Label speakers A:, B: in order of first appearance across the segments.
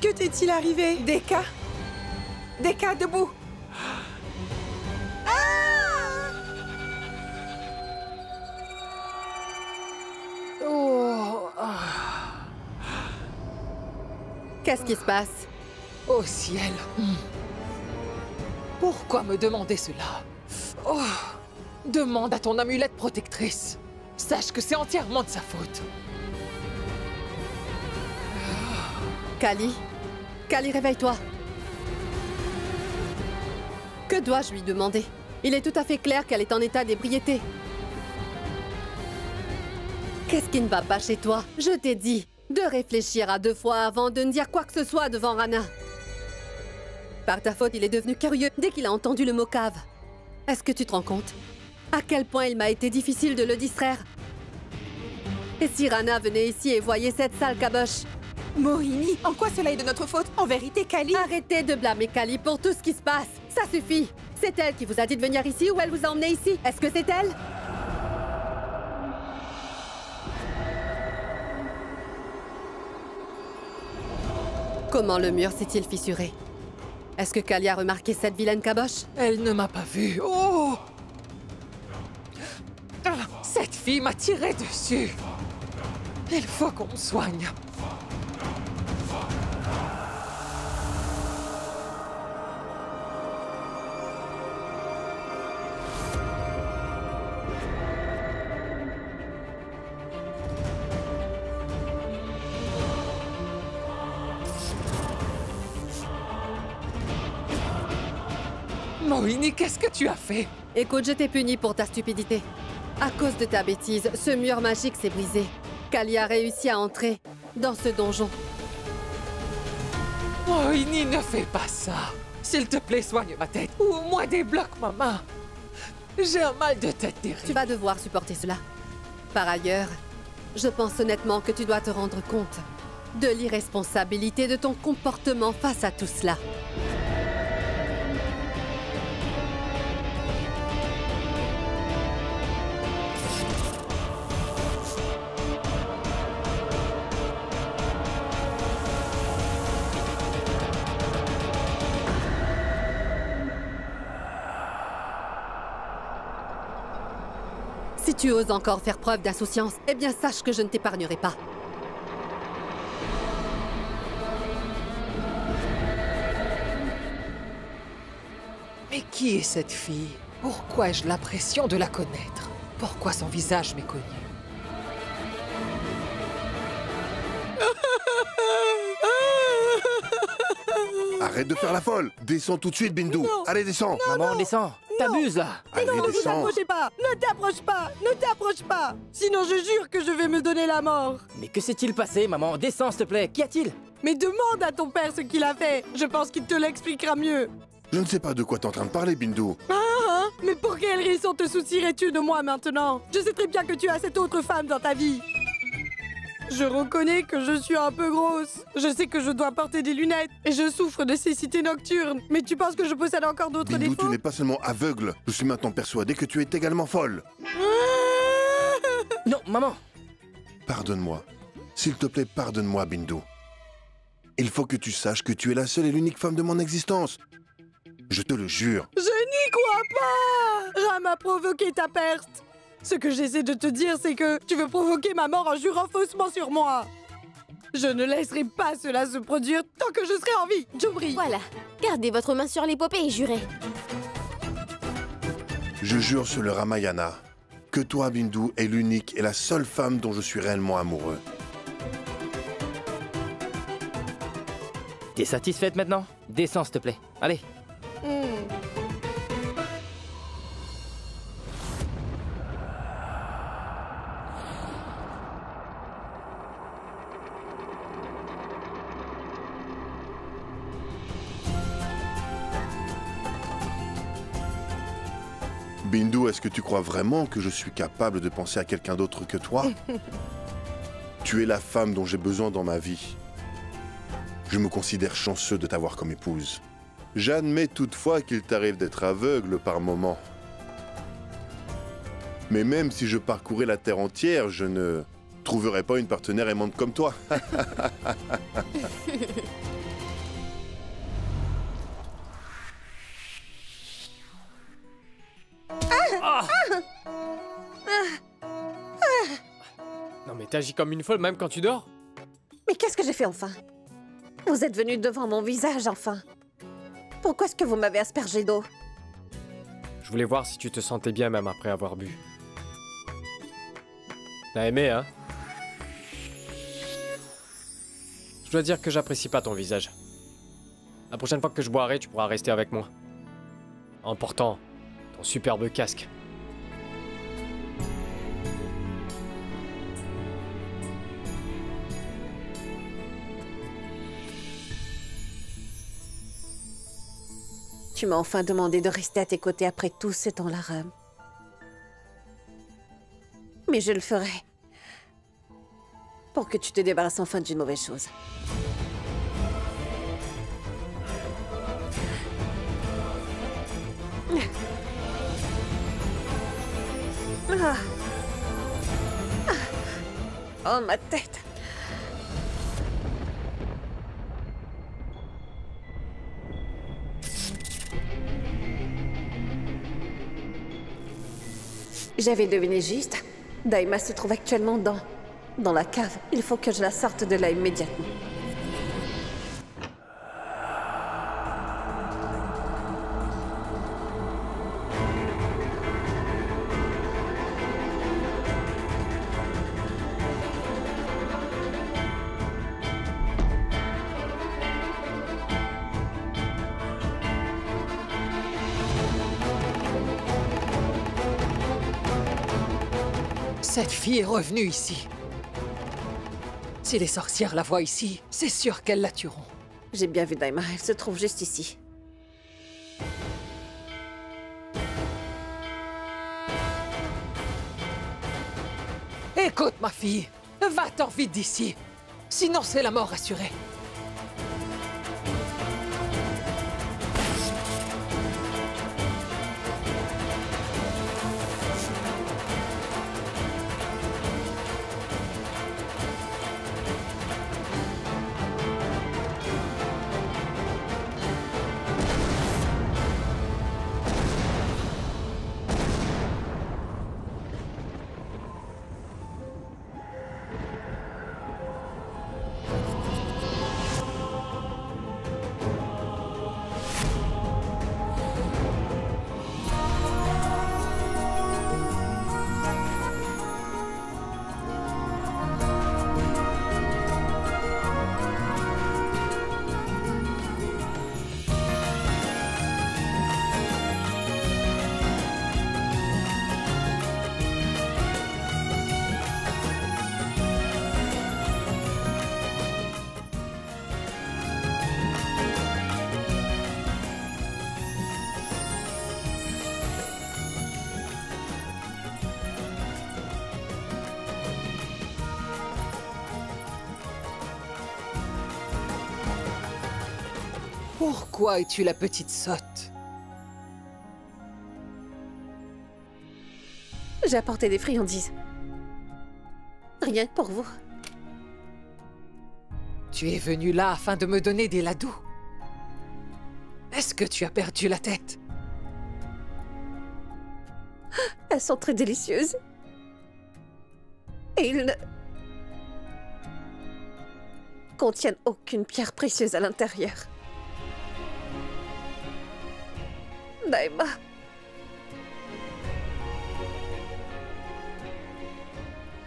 A: Que t'est-il arrivé?
B: Deka! Deka, debout! Oh.
C: Qu'est-ce qui se passe?
B: Au ciel! Pourquoi me demander cela? Oh. Demande à ton amulette protectrice. Sache que c'est entièrement de sa faute.
C: Kali? Kali, réveille-toi. Que dois-je lui demander? Il est tout à fait clair qu'elle est en état d'ébriété. Qu'est-ce qui ne va pas chez toi? Je t'ai dit de réfléchir à 2 fois avant de ne dire quoi que ce soit devant Rana. Par ta faute, il est devenu curieux dès qu'il a entendu le mot cave. Est-ce que tu te rends compte à quel point il m'a été difficile de le distraire? Et si Rana venait ici et voyait cette sale caboche?
B: Mohini, en quoi cela est de notre faute? En vérité, Kali...
C: Arrêtez de blâmer Kali pour tout ce qui se passe. Ça suffit. C'est elle qui vous a dit de venir ici ou elle vous a emmené ici? Est-ce que c'est elle? Comment le mur s'est-il fissuré? Est-ce que Kali a remarqué cette vilaine caboche?
B: Elle ne m'a pas vue. Oh! Ah, cette fille m'a tiré dessus. Il faut qu'on me soigne. Mohini, qu'est-ce que tu as fait?
C: Écoute, je t'ai puni pour ta stupidité. À cause de ta bêtise, ce mur magique s'est brisé. Kali a réussi à entrer dans ce donjon.
B: Mohini, ne fais pas ça. S'il te plaît, soigne ma tête. Ou au moins débloque ma main. J'ai un mal de tête terrible.
C: Tu vas devoir supporter cela. Par ailleurs, je pense honnêtement que tu dois te rendre compte de l'irresponsabilité de ton comportement face à tout cela. Si tu oses encore faire preuve d'insouciance, eh bien sache que je ne t'épargnerai pas.
B: Mais qui est cette fille? Pourquoi ai-je l'impression de la connaître? Pourquoi son visage m'est connu?
D: Arrête de faire la folle. Descends tout de suite, Bindu.
A: Non.
D: Allez, descends.
E: Maman, descends. T'abuses là.
D: Allez,
A: Non, ne vous
D: descends.
A: approchez pas! Ne t'approche pas! Ne t'approche pas! Sinon, je jure que je vais me donner la mort!
E: Mais que s'est-il passé, maman? Descends, s'il te plaît. Qu'y a-t-il?
A: Mais demande à ton père ce qu'il a fait! Je pense qu'il te l'expliquera mieux!
D: Je ne sais pas de quoi t'es en train de parler, Bindu.
A: Ah, mais pour quelle raison te soucierais-tu de moi maintenant? Je sais très bien que tu as cette autre femme dans ta vie! Je reconnais que je suis un peu grosse. Je sais que je dois porter des lunettes et je souffre de cécité nocturne. Mais tu penses que je possède encore d'autres
D: Bindu,
A: défauts?
D: tu n'es pas seulement aveugle. Je suis maintenant persuadé que tu es également folle.
E: Non, maman.
D: Pardonne-moi. S'il te plaît, pardonne-moi, Bindu. Il faut que tu saches que tu es la seule et l'unique femme de mon existence. Je te le jure.
A: Je n'y crois pas! Ram a provoqué ta perte. Ce que j'essaie de te dire, c'est que tu veux provoquer ma mort en jurant faussement sur moi. Je ne laisserai pas cela se produire tant que je serai en vie. Jumri.
F: Voilà. Gardez votre main sur l'épopée et jurez.
D: Je jure sur le Ramayana que toi, Bindu, est l'unique et la seule femme dont je suis réellement amoureux.
E: T'es satisfaite maintenant? Descends, s'il te plaît. Allez.
D: Bindu, est-ce que tu crois vraiment que je suis capable de penser à quelqu'un d'autre que toi? Tu es la femme dont j'ai besoin dans ma vie. Je me considère chanceux de t'avoir comme épouse. J'admets toutefois qu'il t'arrive d'être aveugle par moments. Mais même si je parcourais la terre entière, je ne trouverais pas une partenaire aimante comme toi.
G: t'agis comme une folle même quand tu dors?
H: Mais qu'est-ce que j'ai fait enfin? Vous êtes venu devant mon visage enfin. Pourquoi est-ce que vous m'avez aspergé d'eau?
G: Je voulais voir si tu te sentais bien même après avoir bu. T'as aimé, hein? Je dois dire que j'apprécie pas ton visage. La prochaine fois que je boirai, tu pourras rester avec moi. En portant ton superbe casque.
H: Tu m'as enfin demandé de rester à tes côtés après tout ce temps-là, Ram. Mais je le ferai. Pour que tu te débarrasses enfin d'une mauvaise chose. Ah. Ah. Oh, ma tête. J'avais deviné juste. Daima se trouve actuellement dans la cave. Il faut que je la sorte de là immédiatement.
B: Cette fille est revenue ici. Si les sorcières la voient ici, c'est sûr qu'elles la tueront.
H: J'ai bien vu Daima, elle se trouve juste ici.
B: Écoute, ma fille, va-t'en vite d'ici. Sinon, c'est la mort assurée. Pourquoi es-tu la petite sotte?
H: J'ai apporté des friandises. Rien que pour vous.
B: Tu es venue là afin de me donner des ladous. Est-ce que tu as perdu la tête?
H: Elles sont très délicieuses. Et ils ne contiennent aucune pierre précieuse à l'intérieur. Daima.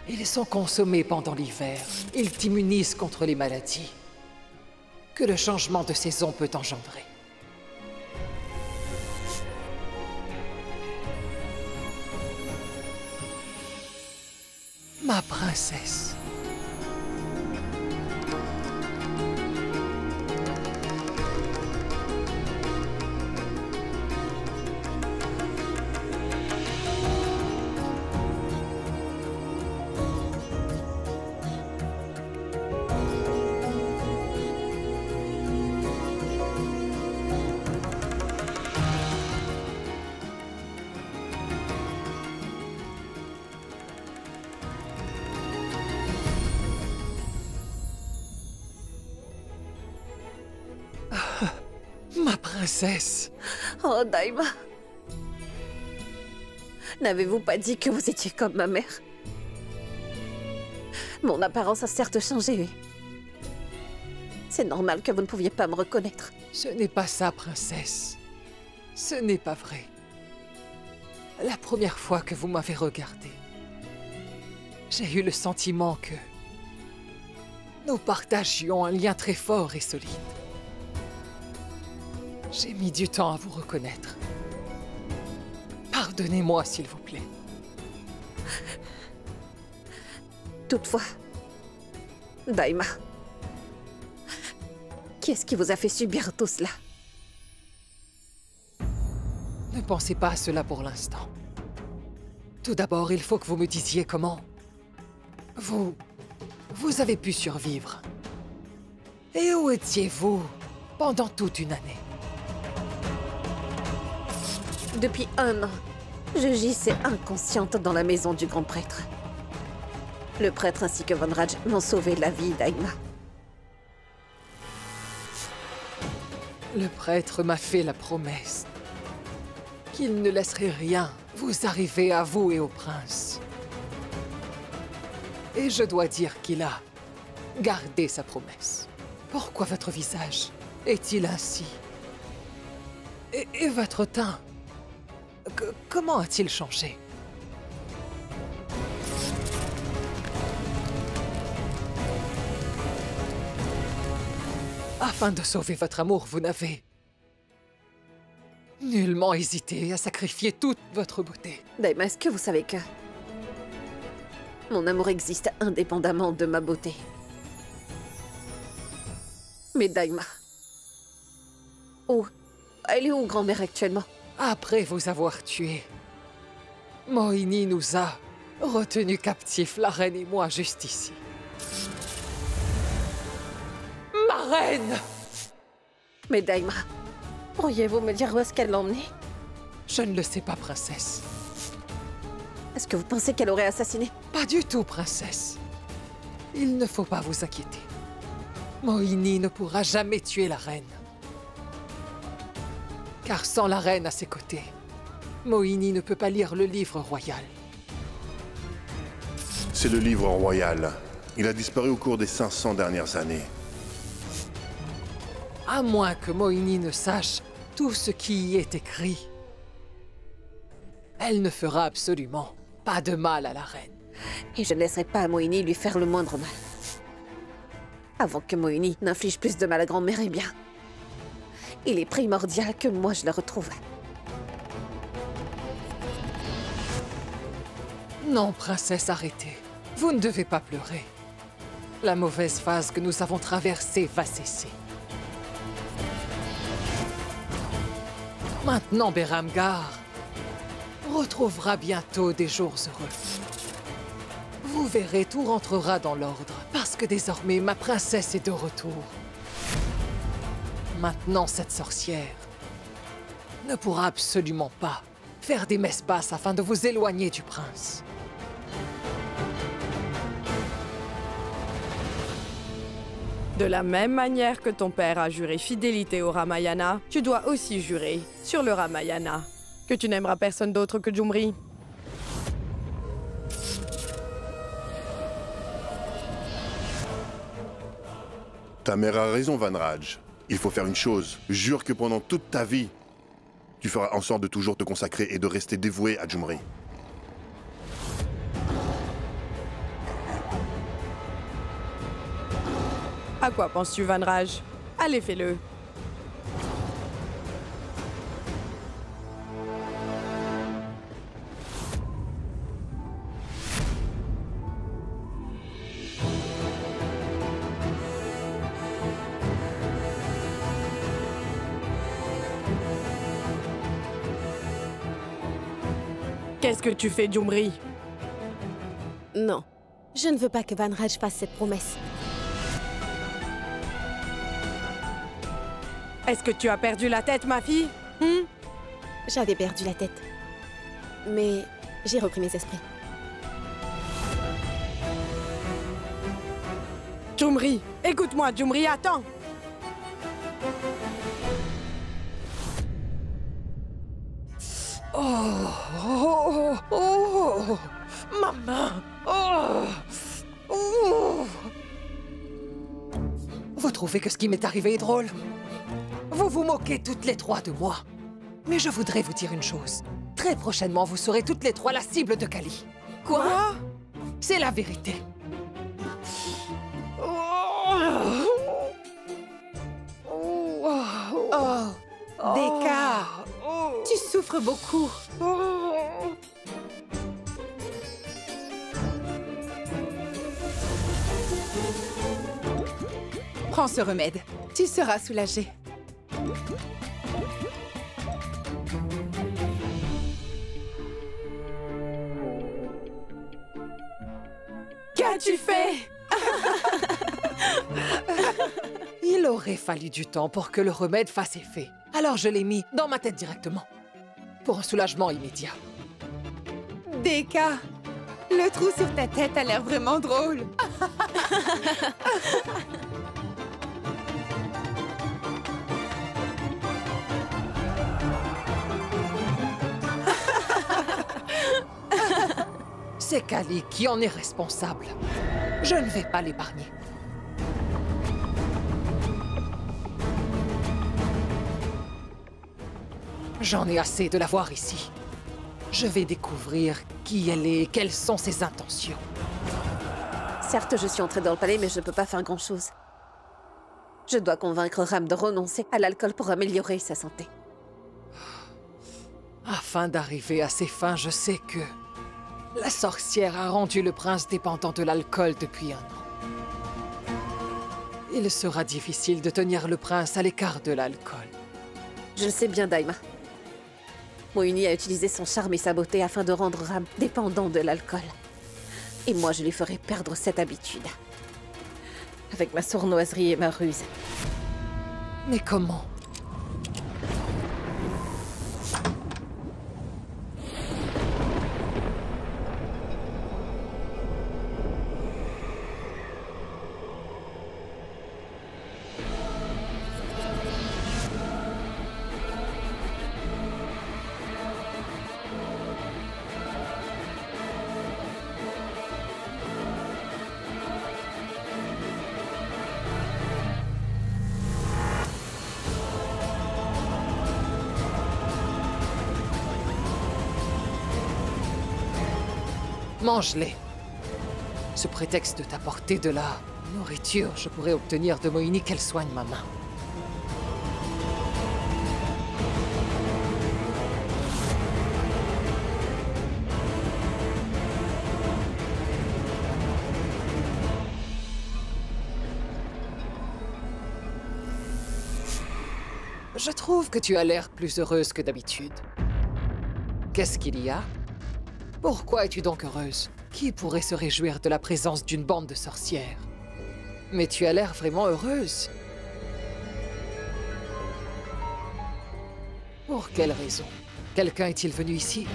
B: Ils sont consommés pendant l'hiver. Ils t'immunisent contre les maladies que le changement de saison peut engendrer. Ma princesse. Ma princesse.
H: Oh, Daima. N'avez-vous pas dit que vous étiez comme ma mère? Mon apparence a certes changé. C'est normal que vous ne pouviez pas me reconnaître.
B: Ce n'est pas ça, princesse. Ce n'est pas vrai. La première fois que vous m'avez regardé, j'ai eu le sentiment que nous partagions un lien très fort et solide. J'ai mis du temps à vous reconnaître. Pardonnez-moi, s'il vous plaît.
H: Toutefois, Daima, qui est-ce qui vous a fait subir tout cela?
B: Ne pensez pas à cela pour l'instant. Tout d'abord, il faut que vous me disiez comment vous avez pu survivre. Et où étiez-vous pendant toute une année?
H: Depuis 1 an, je gissais inconsciente dans la maison du grand prêtre. Le prêtre ainsi que Vanraj m'ont sauvé la vie, Daima.
B: Le prêtre m'a fait la promesse qu'il ne laisserait rien vous arriver à vous et au prince. Et je dois dire qu'il a gardé sa promesse. Pourquoi votre visage est-il ainsi? Et votre teint? Comment a-t-il changé? Afin de sauver votre amour, vous n'avez nullement hésité à sacrifier toute votre beauté.
H: Daima, est-ce que vous savez que mon amour existe indépendamment de ma beauté? Mais Daima, elle est où, grand-mère, actuellement?
B: Après vous avoir tué, Mohini nous a retenus captifs, la reine et moi, juste ici. Ma reine!
H: Mais Daima, pourriez-vous me dire où est-ce qu'elle l'a emmenée?
B: Je ne le sais pas, princesse.
H: Est-ce que vous pensez qu'elle aurait assassiné?
B: Pas du tout, princesse. Il ne faut pas vous inquiéter. Mohini ne pourra jamais tuer la reine. Car sans la reine à ses côtés, Mohini ne peut pas lire le livre royal.
D: C'est le livre royal. Il a disparu au cours des 500 dernières années.
B: À moins que Mohini ne sache tout ce qui y est écrit, elle ne fera absolument pas de mal à la reine.
H: Et je ne laisserai pas Mohini lui faire le moindre mal. Avant que Mohini n'inflige plus de mal à grand-mère, eh bien, il est primordial que moi je la retrouve.
B: Non, princesse, arrêtez. Vous ne devez pas pleurer. La mauvaise phase que nous avons traversée va cesser. Maintenant, Beramgar retrouvera bientôt des jours heureux. Vous verrez, tout rentrera dans l'ordre, parce que désormais, ma princesse est de retour. Maintenant, cette sorcière ne pourra absolument pas faire des messes basses afin de vous éloigner du prince.
A: De la même manière que ton père a juré fidélité au Ramayana, tu dois aussi jurer sur le Ramayana que tu n'aimeras personne d'autre que Jumri.
D: Ta mère a raison, Vanraj. Il faut faire une chose. Jure que pendant toute ta vie, tu feras en sorte de toujours te consacrer et de rester dévoué à Jumri.
A: À quoi penses-tu, Vanraj? Allez, fais-le. Qu'est-ce que tu fais, Jumri?
F: Non, je ne veux pas que Vanraj fasse cette promesse.
A: Est-ce que tu as perdu la tête, ma fille?
F: J'avais perdu la tête. Mais j'ai repris mes esprits.
A: Jumri, écoute-moi, Jumri, attends.
B: Oh, ma main. Oh, Ouh. Vous trouvez que ce qui m'est arrivé est drôle? Vous vous moquez toutes les trois de moi. Mais je voudrais vous dire une chose. Très prochainement, vous serez toutes les trois la cible de Kali.
F: Quoi?
B: C'est la vérité.
F: Oh, Deka, tu souffres beaucoup. Prends ce remède. Tu seras soulagée. Qu'as-tu fait?
B: Il aurait fallu du temps pour que le remède fasse effet. Alors je l'ai mis dans ma tête directement. Pour un soulagement immédiat.
F: Deka, le trou sur ta tête a l'air vraiment drôle.
B: C'est Kali qui en est responsable. Je ne vais pas l'épargner. J'en ai assez de la voir ici. Je vais découvrir qui elle est et quelles sont ses intentions.
H: Certes, je suis entrée dans le palais, mais je ne peux pas faire grand-chose. Je dois convaincre Ram de renoncer à l'alcool pour améliorer sa santé.
B: Afin d'arriver à ses fins, je sais que la sorcière a rendu le prince dépendant de l'alcool depuis 1 an. Il sera difficile de tenir le prince à l'écart de l'alcool.
H: Je le sais bien, Daima. Moini a utilisé son charme et sa beauté afin de rendre Ram dépendant de l'alcool. Et moi, je lui ferai perdre cette habitude. Avec ma sournoiserie et ma ruse.
B: Mais comment? Mange-les. Sous prétexte de t'apporter de la nourriture, je pourrais obtenir de Moini qu'elle soigne ma main. Je trouve que tu as l'air plus heureuse que d'habitude. Qu'est-ce qu'il y a? Pourquoi es-tu donc heureuse? Qui pourrait se réjouir de la présence d'une bande de sorcières? Mais tu as l'air vraiment heureuse. Pour quelle raison? Quelqu'un est-il venu ici?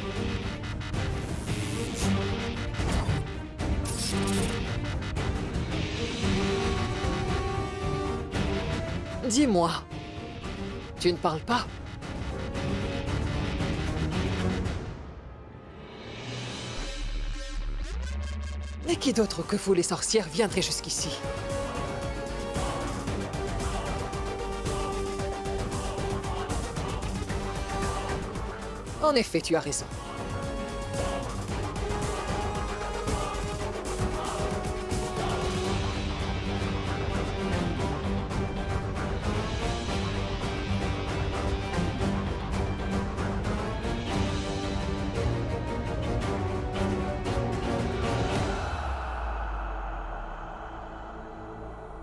B: Dis-moi, tu ne parles pas? Mais qui d'autre que vous, les sorcières, viendrait jusqu'ici? En effet, tu as raison.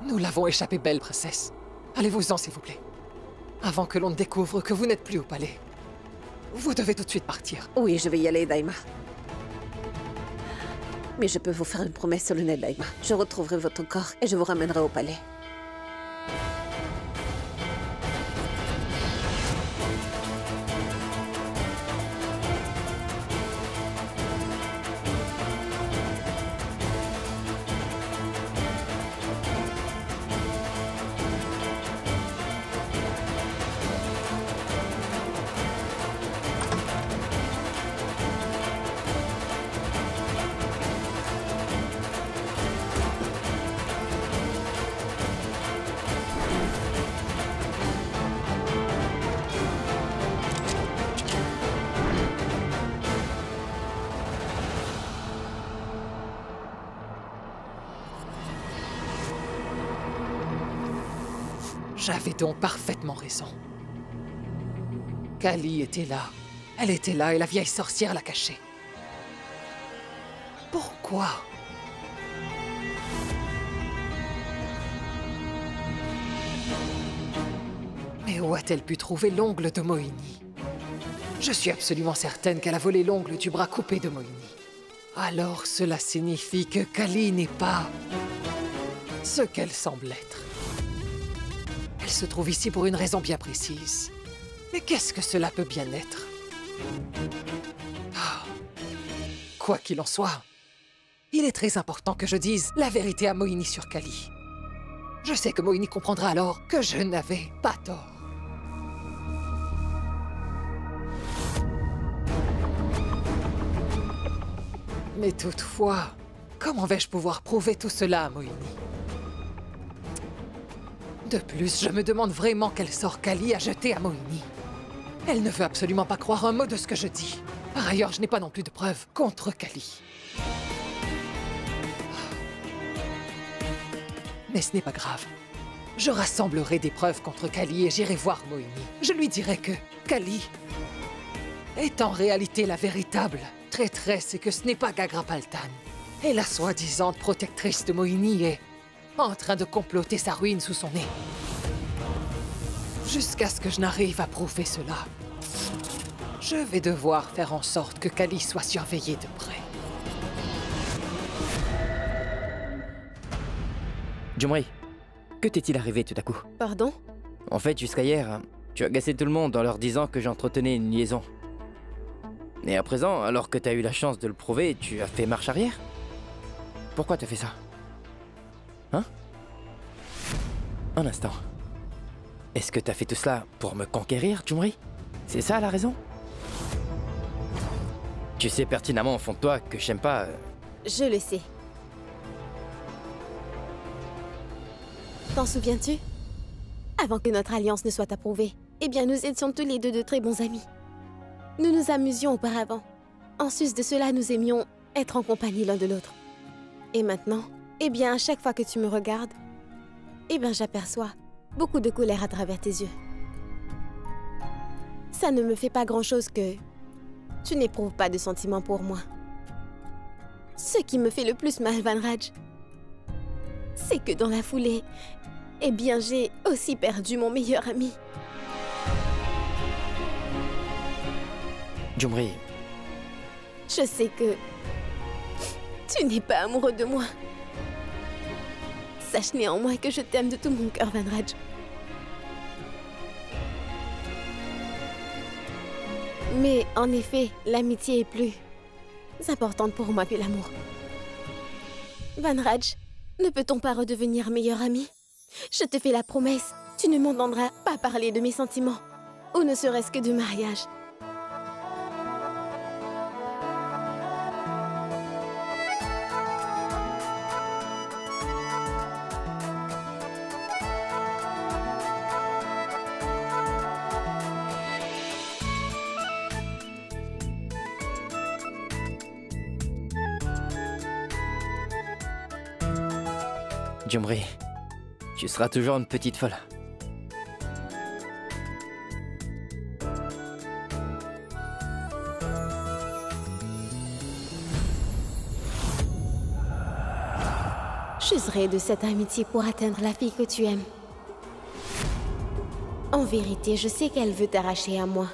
B: Nous l'avons échappé belle, princesse. Allez-vous-en, s'il vous plaît. Avant que l'on ne découvre que vous n'êtes plus au palais. Vous devez tout de suite partir.
H: Oui, je vais y aller, Daima. Mais je peux vous faire une promesse solennelle, Daima. Je retrouverai votre corps et je vous ramènerai au palais.
B: J'avais donc parfaitement raison. Kali était là. Elle était là et la vieille sorcière l'a cachée. Pourquoi? Mais où a-t-elle pu trouver l'ongle de Mohini? Je suis absolument certaine qu'elle a volé l'ongle du bras coupé de Mohini. Alors cela signifie que Kali n'est pas ce qu'elle semble être. Elle se trouve ici pour une raison bien précise. Mais qu'est-ce que cela peut bien être? Ah. Quoi qu'il en soit, il est très important que je dise la vérité à Mohini sur Kali. Je sais que Mohini comprendra alors que je n'avais pas tort. Mais toutefois, comment vais-je pouvoir prouver tout cela à Mohini? De plus, je me demande vraiment quel sort Kali a jeté à Mohini. Elle ne veut absolument pas croire un mot de ce que je dis. Par ailleurs, je n'ai pas non plus de preuves contre Kali. Mais ce n'est pas grave. Je rassemblerai des preuves contre Kali et j'irai voir Mohini. Je lui dirai que Kali est en réalité la véritable traîtresse et que ce n'est pas Gagra Paltan. Et la soi-disant protectrice de Mohini est en train de comploter sa ruine sous son nez. Jusqu'à ce que je n'arrive à prouver cela, je vais devoir faire en sorte que Kali soit surveillée de près.
E: Jumri, que t'est-il arrivé tout à coup?
F: Pardon?
E: En fait, jusqu'à hier, tu as agacé tout le monde en leur disant que j'entretenais une liaison. Et à présent, alors que t'as eu la chance de le prouver, tu as fait marche arrière? Pourquoi t'as fait ça? Hein? Un instant. Est-ce que t'as fait tout cela pour me conquérir, Jumri? C'est ça la raison? Tu sais pertinemment au fond de toi que j'aime pas...
F: Je le sais. T'en souviens-tu? Avant que notre alliance ne soit approuvée, eh bien nous étions tous les deux de très bons amis. Nous nous amusions auparavant. En sus de cela, nous aimions être en compagnie l'un de l'autre. Et maintenant, eh bien à chaque fois que tu me regardes, eh bien j'aperçois beaucoup de colère à travers tes yeux. Ça ne me fait pas grand-chose que tu n'éprouves pas de sentiments pour moi. Ce qui me fait le plus mal, Vanraj, c'est que dans la foulée, eh bien j'ai aussi perdu mon meilleur ami.
E: Jumri,
F: Je sais que tu n'es pas amoureux de moi. Sache néanmoins que je t'aime de tout mon cœur, Vanraj. Mais en effet, l'amitié est plus importante pour moi que l'amour. Vanraj, ne peut-on pas redevenir meilleurs amis? Je te fais la promesse, tu ne m'entendras pas parler de mes sentiments, ou ne serait-ce que de mariage.
E: Jumri, tu seras toujours une petite folle.
F: J'userai de cette amitié pour atteindre la fille que tu aimes. En vérité, je sais qu'elle veut t'arracher à moi.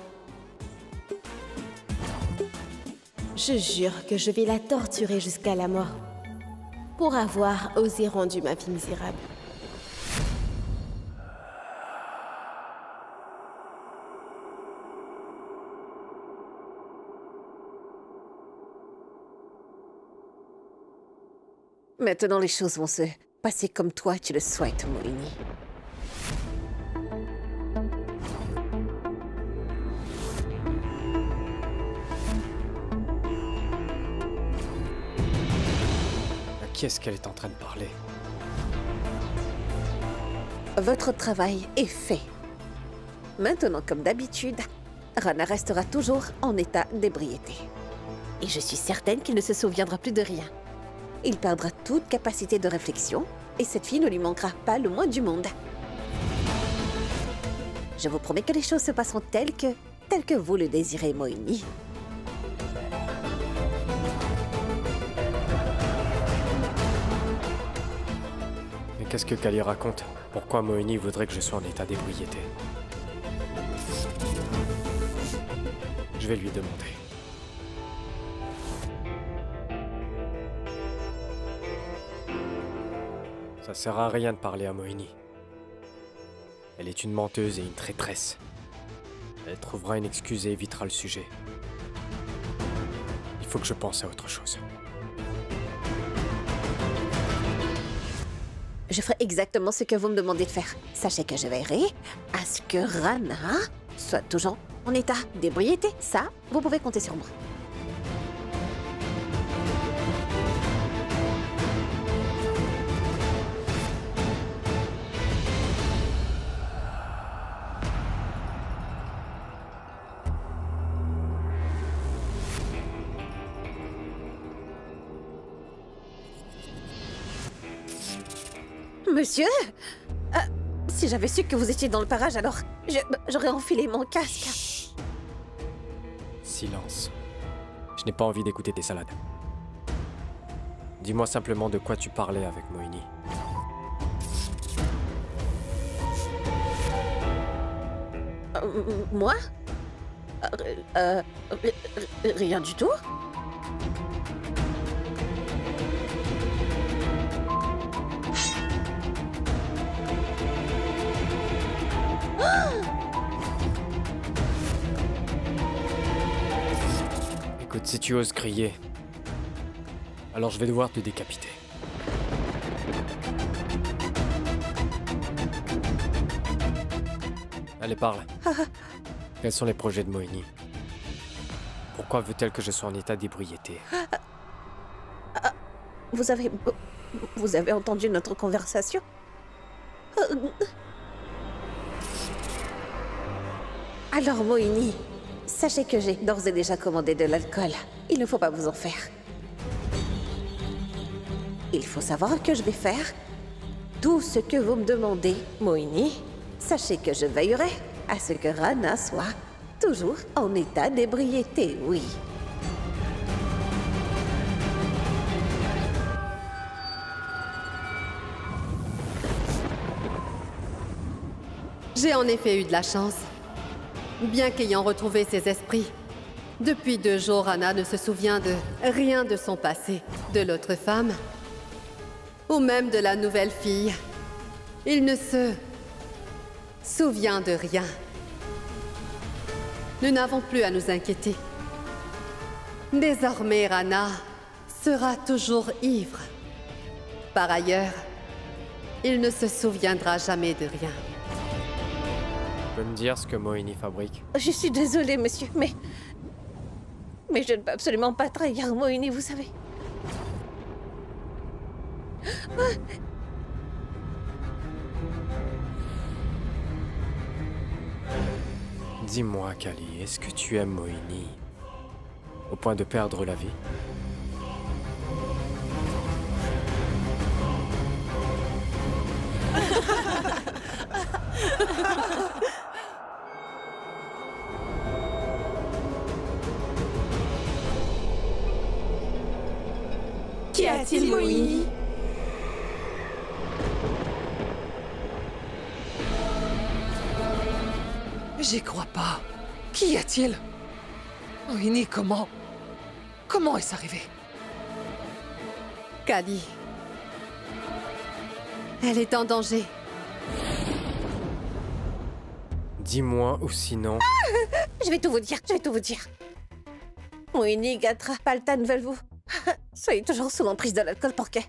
F: Je jure que je vais la torturer jusqu'à la mort pour avoir osé rendre ma vie misérable.
H: Maintenant, les choses vont se passer comme toi tu le souhaites, Mohini.
G: Qu'est-ce qu'elle est en train de parler?
H: Votre travail est fait. Maintenant, comme d'habitude, Rana restera toujours en état d'ébriété. Et je suis certaine qu'il ne se souviendra plus de rien. Il perdra toute capacité de réflexion, et cette fille ne lui manquera pas le moins du monde. Je vous promets que les choses se passeront telles que vous le désirez, Moini.
G: Mais qu'est-ce que Kali raconte? Pourquoi Moini voudrait que je sois en état d'ébriété? Je vais lui demander. Ça sert à rien de parler à Moini. Elle est une menteuse et une traîtresse. Elle trouvera une excuse et évitera le sujet. Il faut que je pense à autre chose.
H: Je ferai exactement ce que vous me demandez de faire. Sachez que je veillerai à ce que Rana soit toujours en état d'ébriété. Ça, vous pouvez compter sur moi. Monsieur, si j'avais su que vous étiez dans le parage, alors j'aurais enfilé mon casque.
G: Silence. Je n'ai pas envie d'écouter tes salades. Dis-moi simplement de quoi tu parlais avec Moini.
H: Moi rien du tout.
G: Écoute, si tu oses crier, alors je vais devoir te décapiter. Allez, parle. Quels sont les projets de Moini? Pourquoi veut-elle que je sois en état d'ébriété?
H: Vous avez entendu notre conversation? Alors, Moini, sachez que j'ai d'ores et déjà commandé de l'alcool. Il ne faut pas vous en faire. Il faut savoir que je vais faire tout ce que vous me demandez, Moini. Sachez que je veillerai à ce que Rana soit toujours en état d'ébriété, oui.
C: J'ai en effet eu de la chance. Bien qu'ayant retrouvé ses esprits, depuis 2 jours, Rana ne se souvient de rien de son passé, de l'autre femme, ou même de la nouvelle fille. Il ne se souvient de rien. Nous n'avons plus à nous inquiéter. Désormais, Rana sera toujours ivre. Par ailleurs, il ne se souviendra jamais de rien.
G: Tu peux me dire ce que Moini fabrique?
H: Je suis désolée, monsieur, mais je ne peux absolument pas trahir Moini, vous savez.
G: Dis-moi, Kali, est-ce que tu aimes Moini au point de perdre la vie?
A: Qu'y a-t-il, Moini?
B: J'y crois pas. Qu'y a-t-il? Moini, comment? Comment est-ce arrivé?
C: Kali. Elle est en danger.
G: Dis-moi ou sinon...
H: Je vais tout vous dire. Moini, Gatra, Paltan veulent vous. Soyez toujours sous l'emprise de l'alcool pour que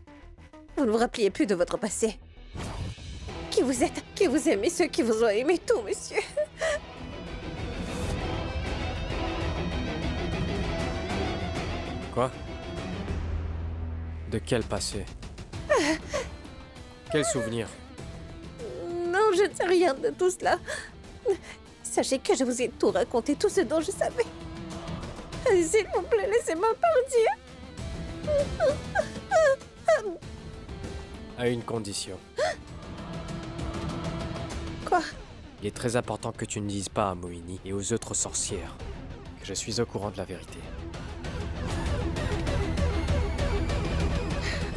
H: vous ne vous rappeliez plus de votre passé. Qui vous êtes, qui vous aimez, ceux qui vous ont aimé, tout, monsieur.
G: Quoi? De quel passé? Quel souvenir?
H: Non, je ne sais rien de tout cela. Sachez que je vous ai tout raconté, tout ce dont je savais. S'il vous plaît, laissez-moi partir.
G: À une condition.
H: Quoi?
G: Il est très important que tu ne dises pas à Moini et aux autres sorcières que je suis au courant de la vérité.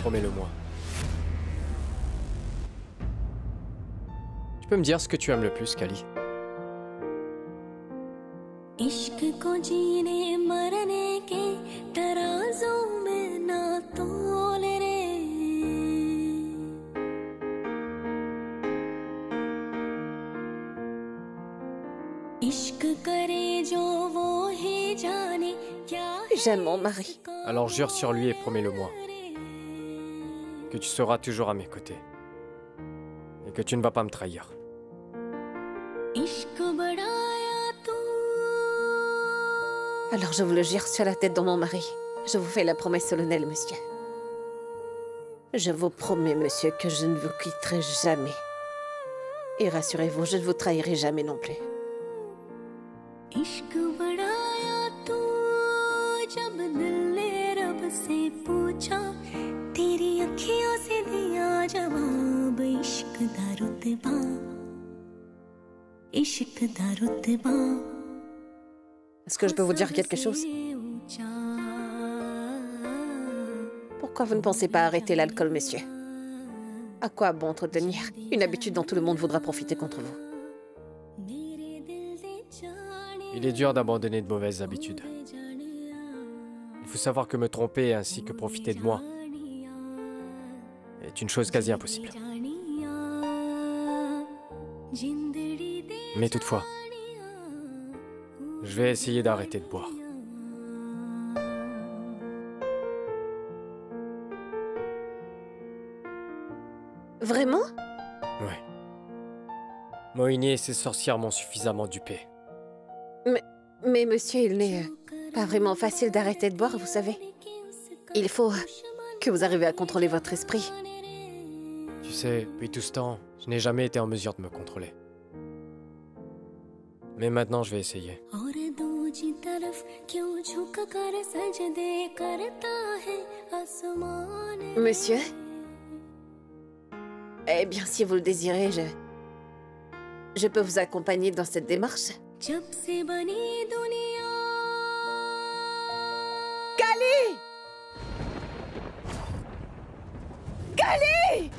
G: Promets-le-moi. Tu peux me dire ce que tu aimes le plus, Kali?
I: इश्क को जीने मरने के तराजों में ना तोल रे इश्क करे जो वो ही जाने क्या
H: J'aime mon mari.
G: Alors jure sur lui et promets-le-moi que tu seras toujours à mes côtés et que tu ne vas pas me trahir.
I: इश्क बढ़ाया तू
H: Alors je vous le jure sur la tête de mon mari. Je vous fais la promesse solennelle, monsieur. Je vous promets, monsieur, que je ne vous quitterai jamais. Et rassurez-vous, je ne vous trahirai jamais non plus.
I: इश्क बढ़ाया तू जब दिल ने रब से पूछा तेरी अखियों से दिया जवाब इश्क दा रुतबा इश्क दा रुतबा
H: Est-ce que je peux vous dire quelque chose? Pourquoi vous ne pensez pas arrêter l'alcool, monsieur? À quoi bon entretenir une habitude dont tout le monde voudra profiter contre vous?
G: Il est dur d'abandonner de mauvaises habitudes. Il faut savoir que me tromper ainsi que profiter de moi est une chose quasi impossible. Mais toutefois, je vais essayer d'arrêter de boire.
H: Vraiment?
G: Ouais. Moini et ses sorcières m'ont suffisamment dupé.
H: Mais monsieur, il n'est pas vraiment facile d'arrêter de boire, vous savez. Il faut que vous arriviez à contrôler votre esprit.
G: Tu sais, depuis tout ce temps, je n'ai jamais été en mesure de me contrôler. Mais maintenant, je vais essayer.
I: और दूजी तरफ क्यों झुक कर सजदे करता है आसमान
H: Monsieur? Eh bien, si vous le désirez, je peux vous accompagner dans cette démarche.
I: जब से बनी दुनिया
H: Kali! Kali!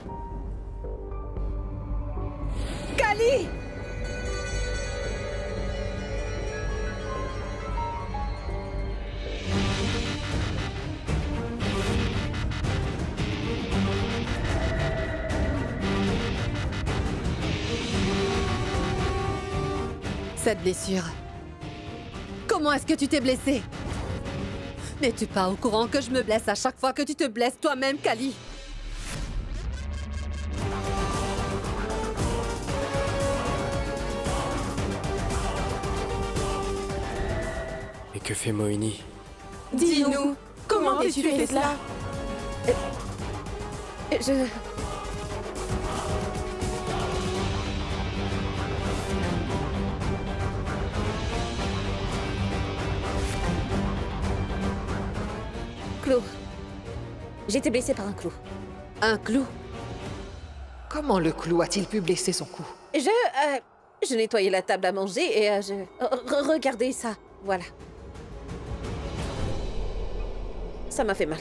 H: Kali!
C: Cette blessure. Comment est-ce que tu t'es blessée? N'es-tu pas au courant que je me blesse à chaque fois que tu te blesses toi-même, Kali?
G: Et que fait Moini?
A: Dis-nous, comment as-tu fait cela?
H: Je... Clou. J'ai été blessée par un clou.
C: Un clou?
B: Comment le clou a-t-il pu blesser son cou?
H: Je nettoyais la table à manger et regardez ça. Voilà. Ça m'a fait mal.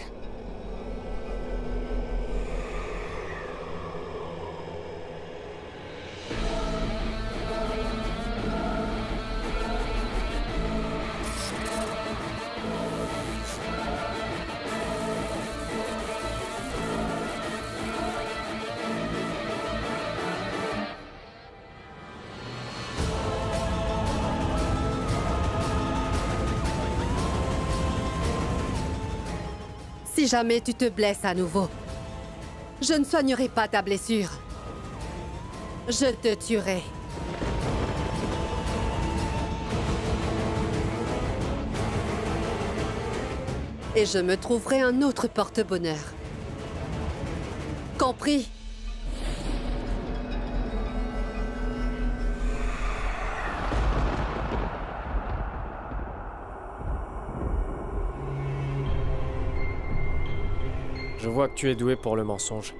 C: Si jamais tu te blesses à nouveau, je ne soignerai pas ta blessure. Je te tuerai. Et je me trouverai un autre porte-bonheur. Compris?
G: Je vois que tu es doué pour le mensonge.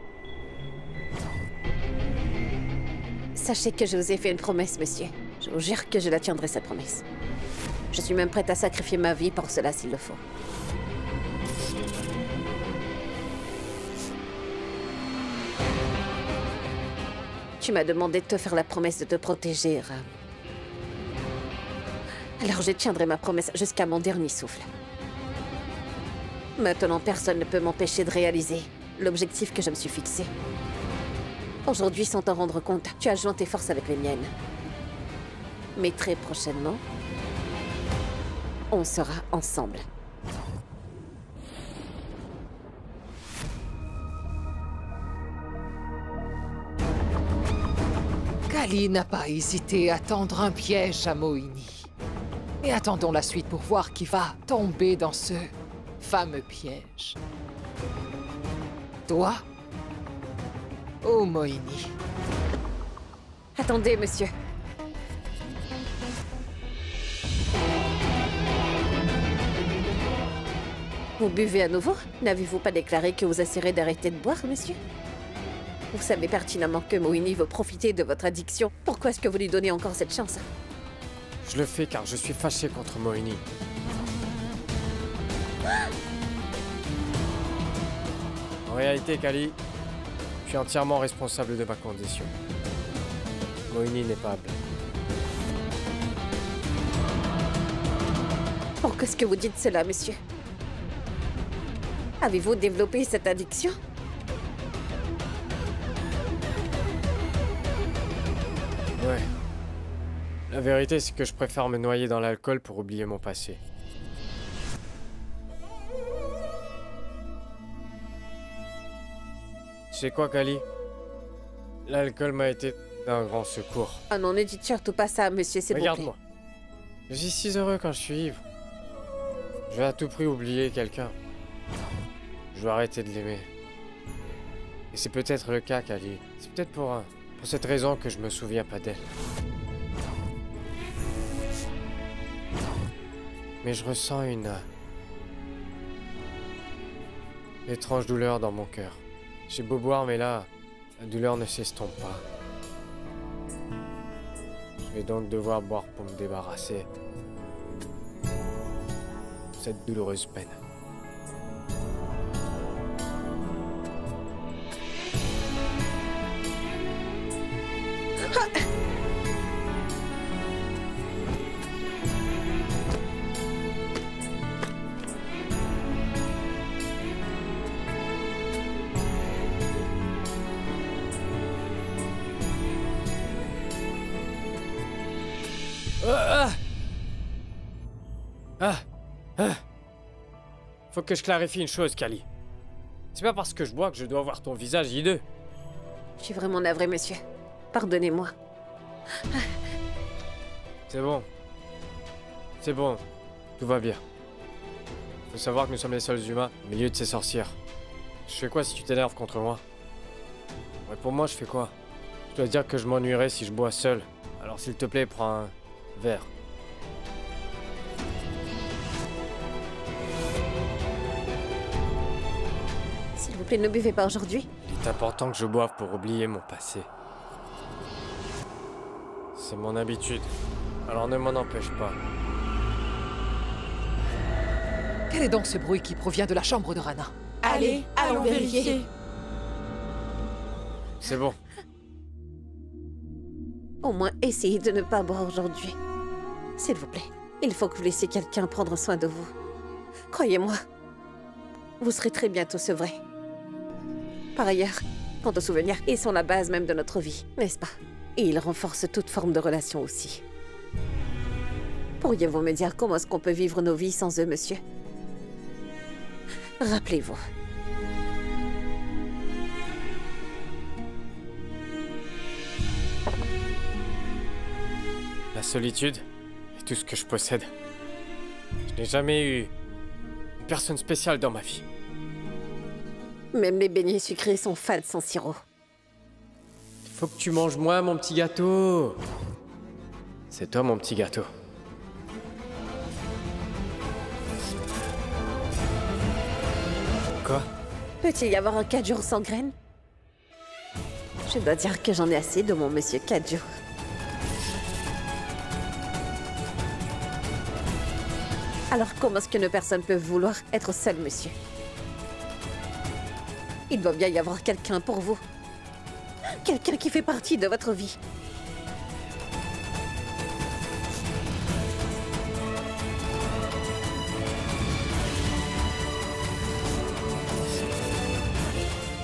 H: Sachez que je vous ai fait une promesse, monsieur. Je vous jure que je la tiendrai, cette promesse. Je suis même prête à sacrifier ma vie pour cela s'il le faut. Tu m'as demandé de te faire la promesse de te protéger, Ram. Alors je tiendrai ma promesse jusqu'à mon dernier souffle. Maintenant, personne ne peut m'empêcher de réaliser l'objectif que je me suis fixé. Aujourd'hui, sans t'en rendre compte, tu as joint tes forces avec les miennes. Mais très prochainement, on sera ensemble.
B: Kali n'a pas hésité à tendre un piège à Moini. Et attendons la suite pour voir qui va tomber dans ce fameux piège. Toi ou Moini?
H: Attendez, monsieur. Vous buvez à nouveau? N'avez-vous pas déclaré que vous essayerez d'arrêter de boire, monsieur? Vous savez pertinemment que Moini veut profiter de votre addiction. Pourquoi est-ce que vous lui donnez encore cette chance?
G: Je le fais car je suis fâché contre Moini. En réalité, Kali, je suis entièrement responsable de ma condition. Moini n'est pas à blâmer.
H: Pourquoi est-ce que vous dites cela, monsieur? Avez-vous développé cette addiction?
G: Ouais. La vérité, c'est que je préfère me noyer dans l'alcool pour oublier mon passé. Tu sais quoi, Kali? L'alcool m'a été d'un grand secours.
H: Ah non, ne dites surtout pas ça, monsieur, s'il vous plaît.
G: Regarde-moi. Je suis si heureux quand je suis ivre. Je vais à tout prix oublier quelqu'un. Je veux arrêter de l'aimer. Et c'est peut-être le cas, Kali. C'est peut-être pour cette raison que je me souviens pas d'elle. Mais je ressens une étrange douleur dans mon cœur. J'ai beau boire, mais là, la douleur ne s'estompe pas. Je vais donc devoir boire pour me débarrasser de cette douloureuse peine. Faut que je clarifie une chose, Kali. C'est pas parce que je bois que je dois voir ton visage hideux.
H: Je suis vraiment navrée, monsieur. Pardonnez-moi.
G: C'est bon. C'est bon. Tout va bien. Faut savoir que nous sommes les seuls humains au milieu de ces sorcières. Je fais quoi si tu t'énerves contre moi? Ouais, pour moi, je fais quoi? Je dois dire que je m'ennuierais si je bois seul. Alors s'il te plaît, prends un verre.
H: S'il vous plaît, ne buvez pas aujourd'hui.
G: Il est important que je boive pour oublier mon passé. C'est mon habitude. Alors ne m'en empêche pas.
B: Quel est donc ce bruit qui provient de la chambre de Rana?
A: Allez, allons vérifier.
G: C'est bon.
H: Au moins, essayez de ne pas boire aujourd'hui. S'il vous plaît, il faut que vous laissiez quelqu'un prendre soin de vous. Croyez-moi, vous serez très bientôt sevré. Par ailleurs, quant aux souvenirs, ils sont la base même de notre vie, n'est-ce pas? Et ils renforcent toute forme de relation aussi. Pourriez-vous me dire comment est-ce qu'on peut vivre nos vies sans eux, monsieur? Rappelez-vous.
G: La solitude est tout ce que je possède. Je n'ai jamais eu une personne spéciale dans ma vie.
H: Même les beignets sucrés sont fades sans sirop.
G: Il faut que tu manges moins, mon petit gâteau. C'est toi, mon petit gâteau. Quoi?
H: Peut-il y avoir un 4 jours sans graines? Je dois dire que j'en ai assez de mon monsieur Kaju. Alors comment est-ce qu'une personne peut vouloir être seule, monsieur? Il doit bien y avoir quelqu'un pour vous. Quelqu'un qui fait partie de votre vie.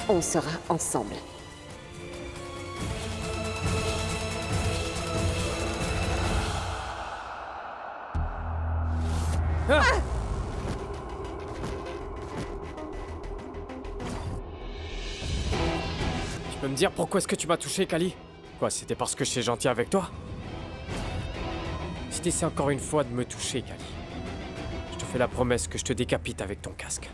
H: On sera ensemble.
G: Ah! Tu peux me dire pourquoi est-ce que tu m'as touché, Kali? Quoi, c'était parce que j'étais gentil avec toi? Si t'essaies encore une fois de me toucher, Kali, je te fais la promesse que je te décapite avec ton casque.